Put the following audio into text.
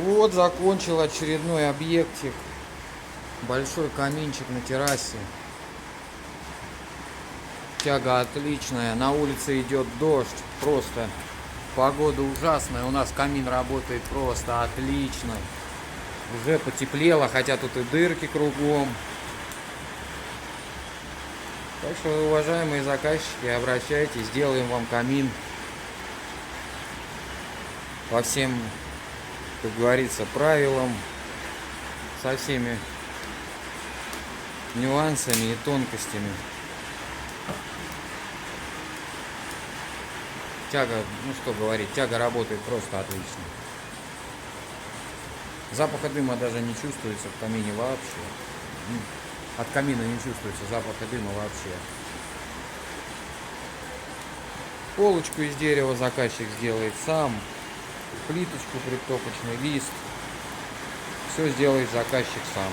Вот закончил очередной объектик. Большой каминчик на террасе. Тяга отличная. На улице идет дождь. Просто погода ужасная. У нас камин работает просто отлично. Уже потеплело, хотя тут и дырки кругом. Так что, уважаемые заказчики, обращайтесь, сделаем вам камин по всем, как говорится, правилам, со всеми нюансами и тонкостями. Тяга, ну что говорить, тяга работает просто отлично. Запаха дыма даже не чувствуется в камине вообще. От камина не чувствуется запаха дыма вообще. Полочку из дерева заказчик сделает сам. Плиточку, притопочный лист. Все сделает заказчик сам.